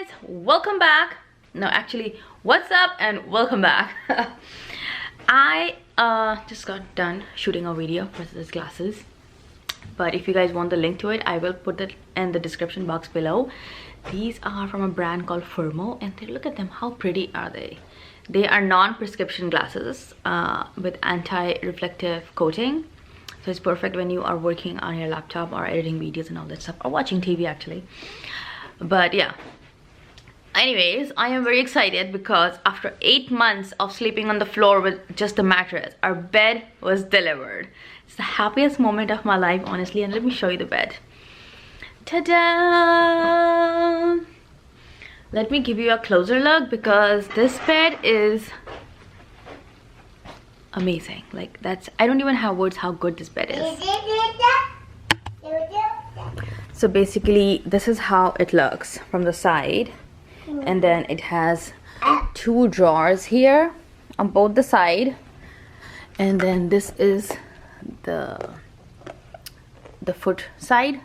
guys, welcome back. No, actually, what's up and welcome back. I just got done shooting a video for these glasses, but if you guys want the link to it, I will put it in the description box below. These are from a brand called Firmo, and look at them, how pretty are they? They are non-prescription glasses with anti-reflective coating, so it's perfect when you are working on your laptop or editing videos and all that stuff, or watching TV actually. But yeah, anyways, I am very excited because after 8 months of sleeping on the floor with just a mattress, our bed was delivered. It's the happiest moment of my life, honestly. And let me show you the bed. Ta-da! Let me give you a closer look because this bed is amazing. Like, I don't even have words how good this bed is. So basically, this is how it looks from the side, and then it has 2 drawers here on both the side, and then this is the foot side.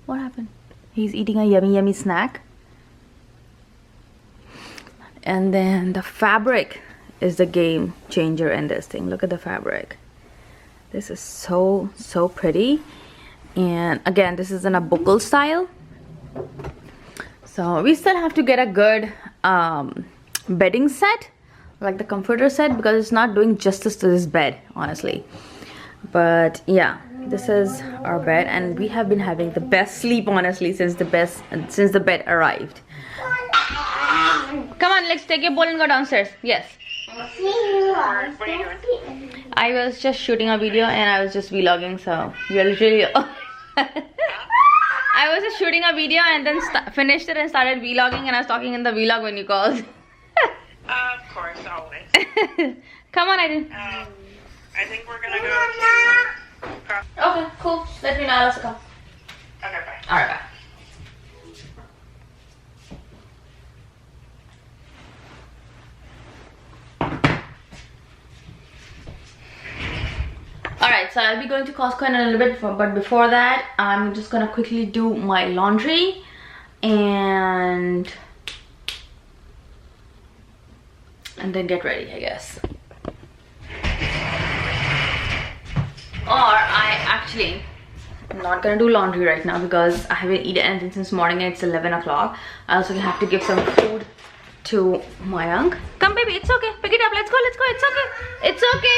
What happened? He's eating a yummy snack. And then the fabric is the game changer in this thing. Look at the fabric. This is so pretty. And again, this is in a buckle style, so we still have to get a good bedding set, like the comforter set, because it's not doing justice to this bed, honestly. But yeah, this is our bed, and we have been having the best sleep, honestly, since the bed arrived. Come on, let's take your ball and go downstairs. Yes. I was just shooting a video and I was just vlogging, so you're literally I was just shooting a video and then finished it and started vlogging, and I was talking in the vlog when you called. Of course, always. Come on, Aiden. I think we're gonna go to... Okay, cool. Let me know. Let's go. Okay, bye. Alright, bye. Alright, so I'll be going to Costco in a little bit, but before that, I'm just gonna quickly do my laundry and then get ready, I guess. Or I'm not gonna do laundry right now because I haven't eaten anything since morning and it's 11 o'clock. I also have to give some food to my young. Come baby, it's okay. Pick it up, let's go, it's okay. It's okay.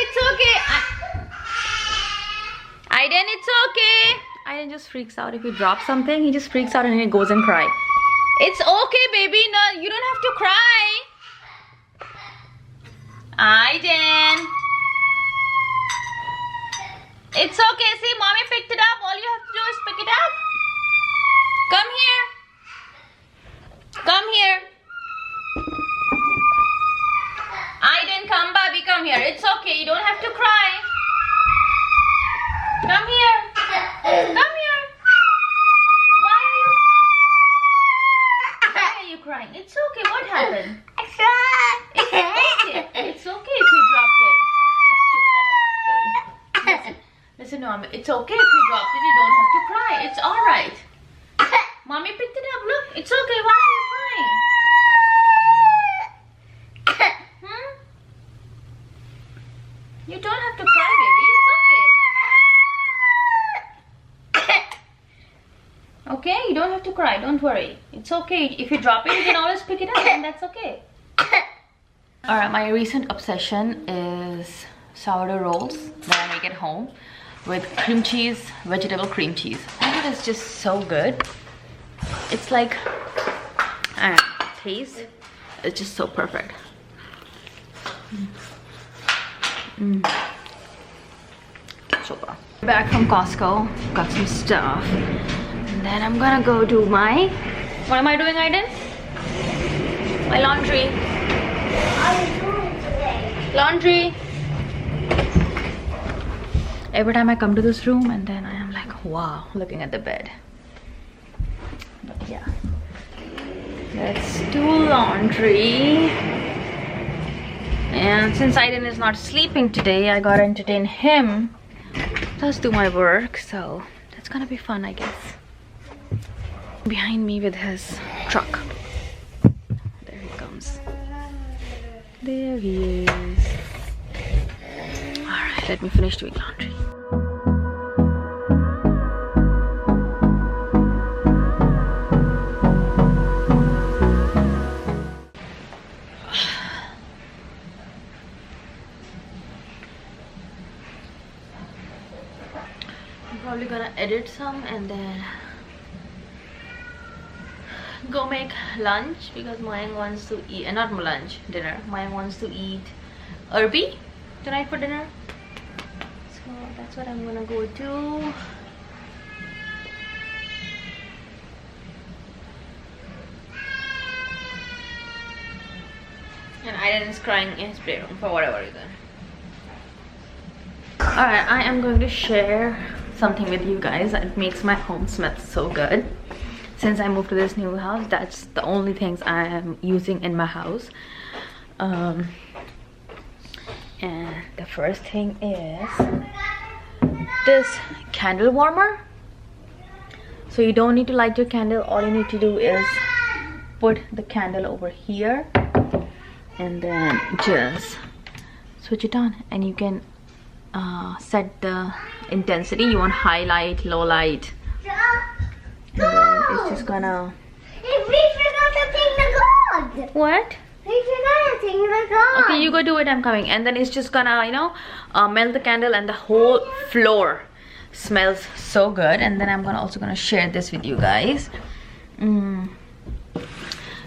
Aiden, it's okay. Aiden just freaks out if he drops something. He just freaks out and he goes and cries. It's okay, baby. No, you don't have to cry. Aiden. It's okay. See, mommy picked it up. All you have to do is pick it up. Come here. Come here. Aiden, come, baby. Come here. It's okay. You don't have to cry. Come here. Come here. Why are you crying? It's okay. What happened? It's okay. It's okay if you dropped it. Listen, Mom. It's okay if you dropped it. You don't have to cry. It's alright. Mommy picked it up. Look. It's okay. Why are you crying? You don't have to cry, baby. It's okay. Okay, you don't have to cry, don't worry. It's okay. If you drop it, you can always pick it up, and that's okay. Alright, my recent obsession is sourdough rolls that I make at home with cream cheese, vegetable cream cheese. I think it's just so good. It's like, I don't know, taste. It's just so perfect. Super. Back from Costco, got some stuff. And then I'm gonna go do my... What am I doing, Aiden? My laundry. What are you doing today? Laundry. Every time I come to this room and then I am like, wow, looking at the bed. But yeah. Let's do laundry. And since Aiden is not sleeping today, I gotta entertain him. Let's do my work, so that's gonna be fun, I guess. Behind me with his truck. There he is. Alright, let me finish doing laundry. I'm probably gonna edit some and then go make lunch because Mayang wants to eat, not lunch, dinner. Mayang wants to eat Irby tonight for dinner. So that's what I'm gonna go do. And Aiden is crying in his playroom for whatever reason. Alright, I am going to share something with you guys. It makes my home smell so good. Since I moved to this new house, that's the only things I am using in my house. And the first thing is this candle warmer. So you don't need to light your candle. All you need to do is put the candle over here and then just switch it on, and you can set the intensity. You want high light, low light, and then it's just gonna... We forgot to take the gold. What? We forgot to take the gold. Okay, you go do it, I'm coming. And then it's just gonna, you know, melt the candle, and the whole floor smells so good. And then I'm also gonna share this with you guys.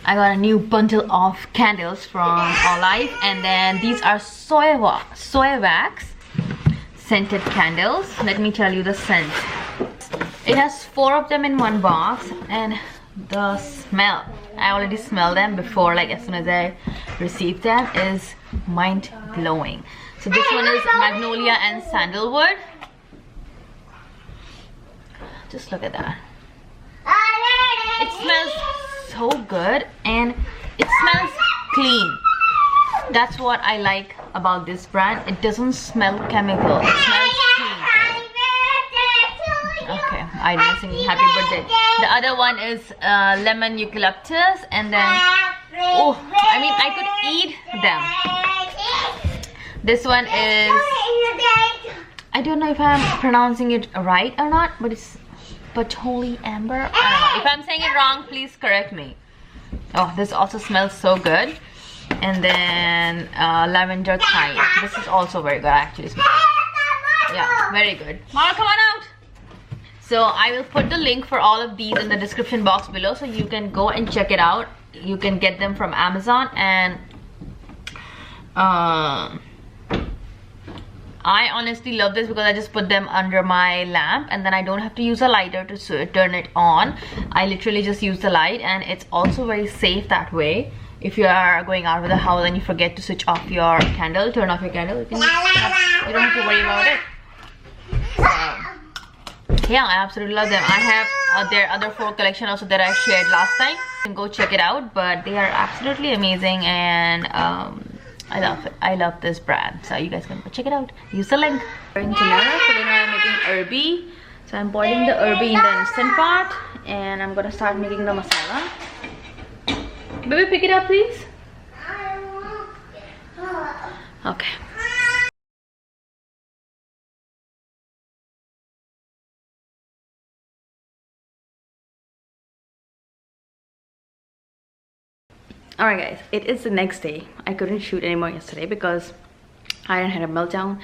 I got a new bundle of candles from Olive, and then these are soy wax scented candles. Let me tell you the scent. It has 4 of them in one box, and the smell, I already smelled them before, like as soon as I received them, is mind-blowing. So this one is magnolia and sandalwood. Just look at that. It smells so good and it smells clean. That's what I like about this brand. It doesn't smell chemical. It smells clean. Okay, I didn't sing happy birthday. The other one is lemon eucalyptus, and then oh, I mean I could eat them. This one is, I don't know if I'm pronouncing it right or not, but it's Holi amber. I don't know. If I'm saying it wrong, please correct me. Oh, this also smells so good. And then lavender thyme. This is also very good. I actually smell. Yeah, very good. Mama, come on out. So I will put the link for all of these in the description box below, so you can go and check it out. You can get them from Amazon, and I honestly love this because I just put them under my lamp, and then I don't have to use a lighter to turn it on. I literally just use the light, and it's also very safe that way. If you are going out of the house and you forget to switch off your candle, turn off your candle, you don't have to worry about it. Yeah, I absolutely love them. I have their other 4 collection also that I shared last time. You can go check it out, but they are absolutely amazing, and I love it. I love this brand, so you guys can go check it out. Use the link. For dinner I'm making Irby. So I'm boiling the Irby in the instant pot, and I'm gonna start making the masala. Baby, pick it up, please. Okay. Alright guys, it is the next day. I couldn't shoot anymore yesterday because I had a meltdown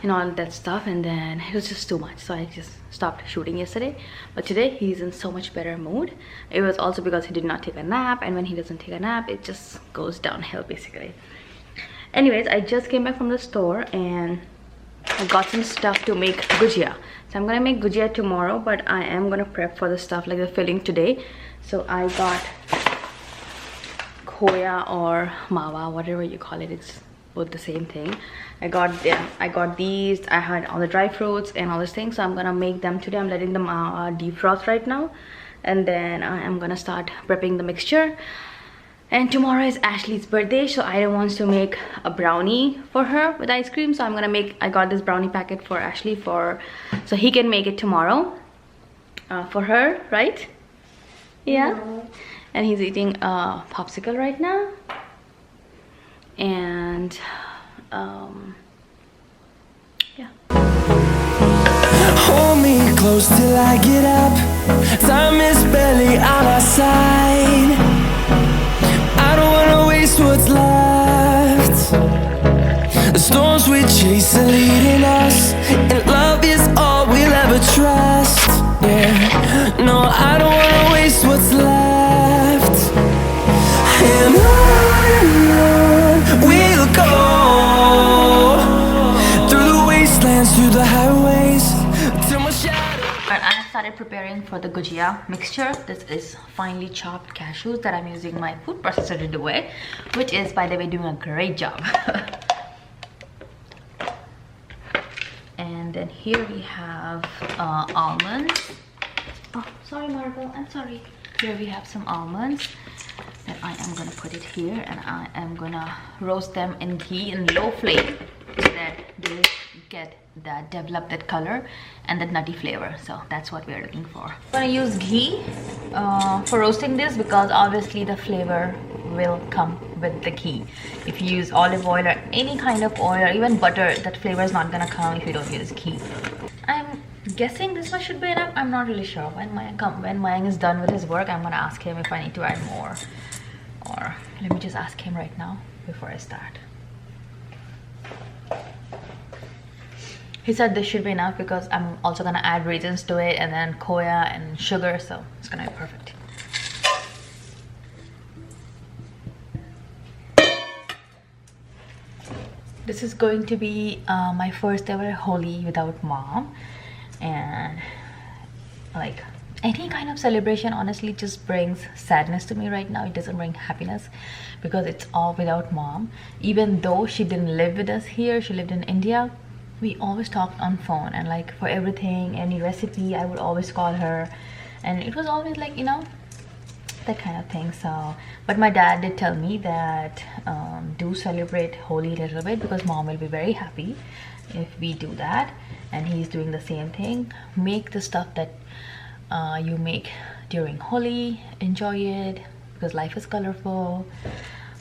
and all that stuff, and then it was just too much, so I just stopped shooting yesterday. But today he's in so much better mood. It was also because he did not take a nap, and when he doesn't take a nap, it just goes downhill basically. Anyways, I just came back from the store and I got some stuff to make gujia. So I'm gonna make gujia tomorrow, but I am gonna prep for the stuff like the filling today. So I got khoya or mawa, whatever you call it, it's both the same thing. I got these. I had all the dry fruits and all these things, so I'm gonna make them today. I'm letting them defrost right now, and then I am gonna start prepping the mixture. And tomorrow is Ashley's birthday, so I wants to make a brownie for her with ice cream. So I'm gonna make, I got this brownie packet for Ashley so he can make it tomorrow for her, right? Yeah. No. And he's eating a popsicle right now. And yeah. Hold me close till I get up. Time is barely on our side. I don't wanna waste what's left. The storms we chase are leading us, and love is all we'll ever trust. Yeah, no, I don't wanna waste what's left. And on we'll go, through the wastelands, through the highways, till my shadow. And I have started preparing for the gujia mixture. This is finely chopped cashews that I'm using my food processor to do it, which is, by the way, doing a great job. And then here we have almonds. Oh, sorry, Margot, I'm sorry. Here we have some almonds that I am gonna put it here, and I am gonna roast them in ghee in low flame so that they get that, develop that color and that nutty flavor. So that's what we are looking for. I'm gonna use ghee for roasting this, because obviously the flavor will come with the ghee. If you use olive oil or any kind of oil or even butter, that flavor is not gonna come if you don't use ghee. I'm guessing this much should be enough. I'm not really sure. When Mayang is done with his work, I'm gonna ask him if I need to add more, or let me just ask him right now before I start. He said this should be enough, because I'm also gonna add raisins to it, and then koya and sugar, so it's gonna be perfect. This is going to be my first ever Holi without mom, and like any kind of celebration honestly just brings sadness to me right now. It doesn't bring happiness, because it's all without mom. Even though she didn't live with us here, she lived in India, we always talked on phone, and like for everything, any recipe, I would always call her, and it was always like, you know, that kind of thing. So, but my dad did tell me that do celebrate Holi a little bit, because mom will be very happy if we do that, and he's doing the same thing. Make the stuff that you make during Holi, enjoy it, because life is colorful.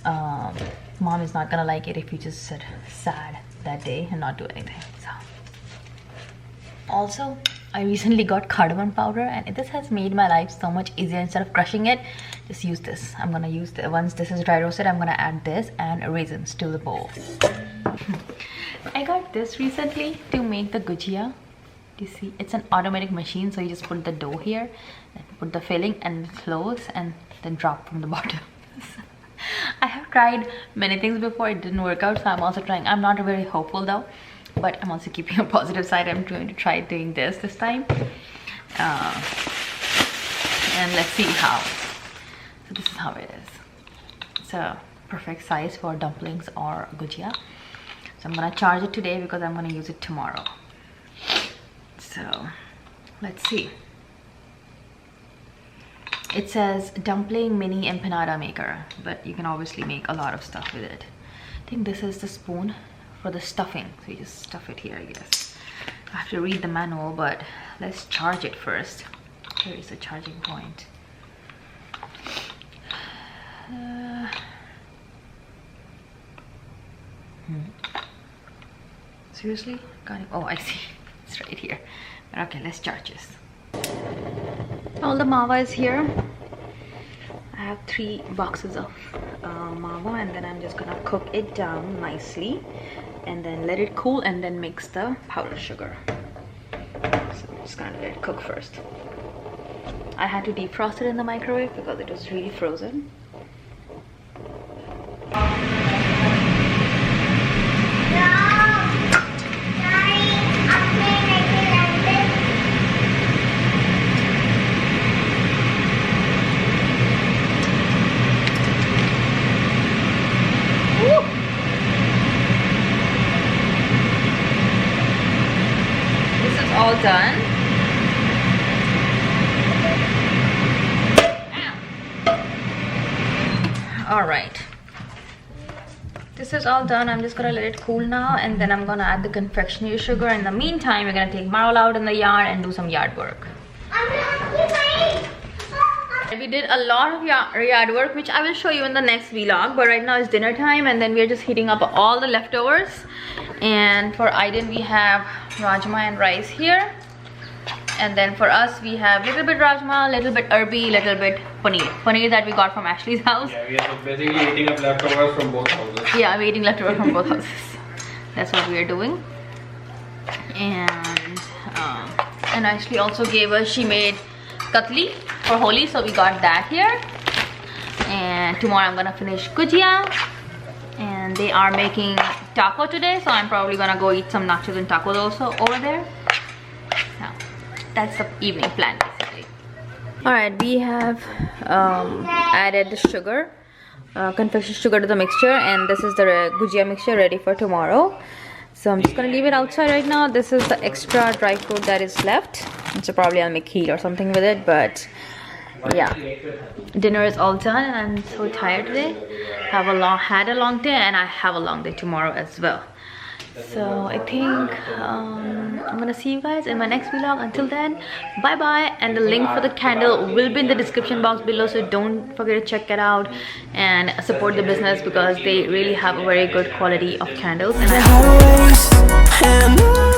Mom is not gonna like it if you just sit sad that day and not do anything. So also, I recently got cardamom powder, and this has made my life so much easier. Instead of crushing it, just use this. I'm gonna use the, once this is dry roasted, I'm gonna add this and raisins to the bowl. I got this recently to make the gujia. You see, it's an automatic machine, so you just put the dough here and put the filling and close, and then drop from the bottom. I have tried many things before, it didn't work out, so I'm also trying. I'm not very hopeful though, but I'm also keeping a positive side. I'm going to try doing this time, and let's see how. So this is how it is. It's a perfect size for dumplings or gujia. So I'm gonna charge it today, because I'm gonna use it tomorrow. So let's see. It says dumpling mini empanada maker, but you can obviously make a lot of stuff with it. I think this is the spoon for the stuffing, so you just stuff it here, I guess. I have to read the manual, but let's charge it first. Here is the charging point. Seriously? Got it. Oh, I see. It's right here. Okay, let's charge this. All the mava is here. I have 3 boxes of mava, and then I'm just gonna cook it down nicely, and then let it cool, and then mix the powdered sugar. So I'm just gonna let it cook first. I had to defrost it in the microwave because it was really frozen. All done. All right, this is all done. I'm just gonna let it cool now, and then I'm gonna add the confectionery sugar. In the meantime, we're gonna take Marl out in the yard and do some yard work. we did a lot of yard work, which I will show you in the next vlog, but right now it's dinner time and then we're just heating up all the leftovers. And for Aiden we have rajma and rice here, and then for us we have little bit rajma, little bit arbi, little bit paneer that we got from Ashley's house. Yeah, we are basically eating up leftovers from both houses. Yeah, we're eating leftovers from both houses. That's what we are doing. And Ashley also gave us, she made katli for Holi, so we got that here. And tomorrow I'm gonna finish gujia, and they are making taco today, so I'm probably gonna go eat some nachos and tacos also over there. So that's the evening plan basically. All right, we have added the sugar, confection sugar to the mixture, and this is the gujia mixture ready for tomorrow. So I'm just gonna leave it outside right now. This is the extra dry fruit that is left, and so probably I'll make kheer or something with it. But yeah, dinner is all done and I'm so tired today. Had a long day, and I have a long day tomorrow as well. So I think I'm gonna see you guys in my next vlog. Until then, bye bye. And the link for the candle will be in the description box below, so don't forget to check it out and support the business because they really have a very good quality of candles. And